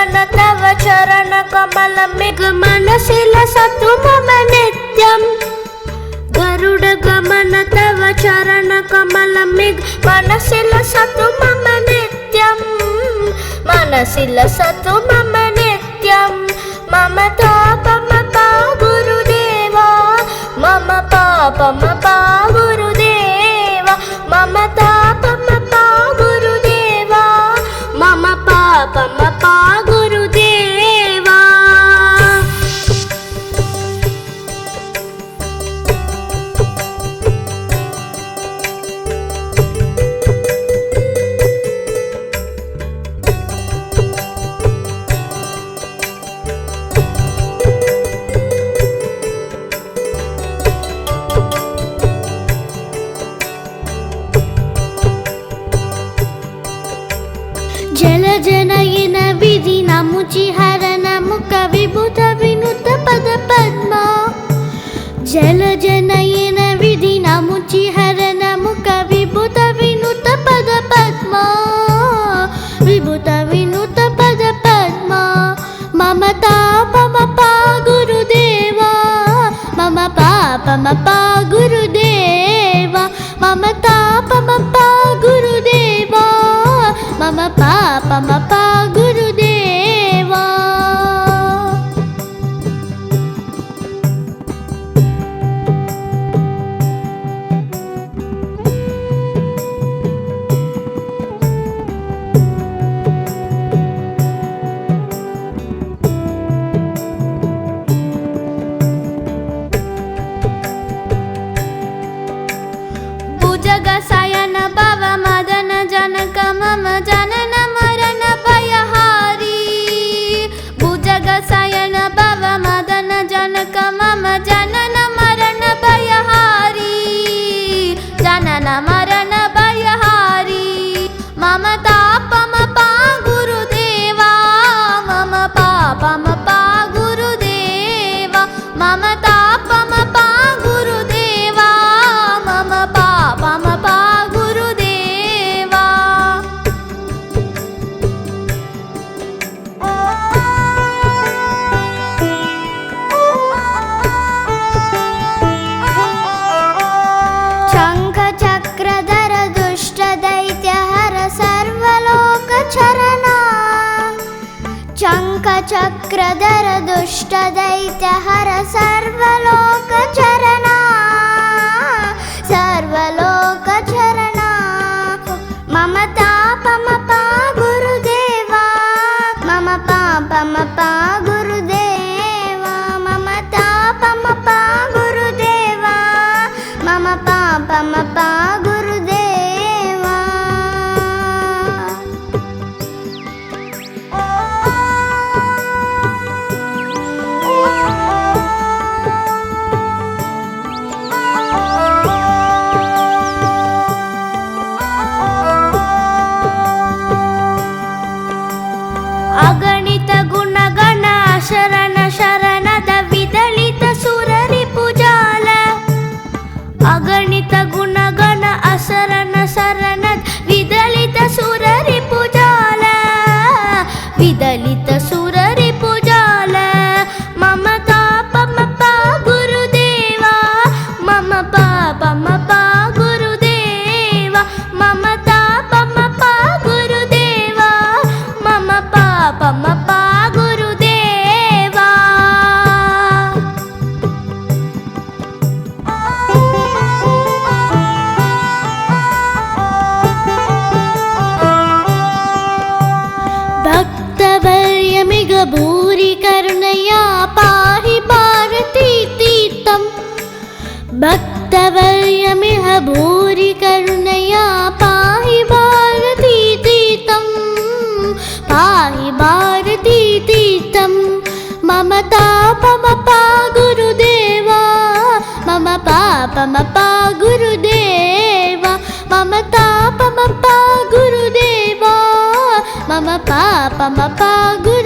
गमन तव चरण कमल मृग मनसिल सतु मम नित्यम् गरुड गमन तव चरण कमल मृग मनसिल सतु मम नित्यम् मनसिल सतु मम नित्यम् मम तापम पा गुरुदेवा मम पापम पा गुरुदेवा मम तापम पा गुरुदेवा मम पापम पा गुरुदेवा जलजनयन विधि नमुचि हरन मुख विभुत विनुत पद पद्मा जलजनयन विधि नमुचि हरन मुख विभुत विनुत पद पद्मा विभुत विनुत पद पद्मा मम तापम पा गुरुदेवा मम पापम पा गुरुदेवा मम तापम पा गुरुदेवा मम पापम पा गुरुदेवा भुजग शयन भव मदन जनक मम जनन मरण भयहारी भुजग शयन भव मदन जनक मम जनन मरण भयहारी जनन मरण भयहारी मम तापम पा गुरुदेवा मम पापम पा गुरुदेवा मम तापम पा गुरुदेवा मम पापम पा गुरुदेवा शंख चक्रधर दुष्ट दैत्य हर सर्वलोक चरणा शंख चक्रधर दुष्ट दैत्य हर सर्वलोक चरणा सर्वलोक चरणा मम तापम पा गुरुदेवा मम पापम पा गुरुदेवा मम तापम पा गुरुदेवा मम पापम पा गुरुदेवा अगणित गुणगण शरण शरणद विदलित सुररि पुजाल अगणित गुणगण अशरण शरणद विदलित सुररि पुजाल विदलित सुररि पुजाल मम तापम पा गुरुदेवा मम पापम पा गुरुदेवा मम तापम पा गुरुदेवा मम पापम पा गुरुदेवा भक्तवर्यमिग भूरि करुणया पाहि भारती तीर्थम् भक्तवर्यमिह भूरि करुणया पाहि भारती तीर्थम् पाहि भारती तीर्थम् मम तापम पा गुरुदेवा मम पापम पा गुरुदेवा मम तापम पा गुरुदेवा मम पापम पा गुरुदेवा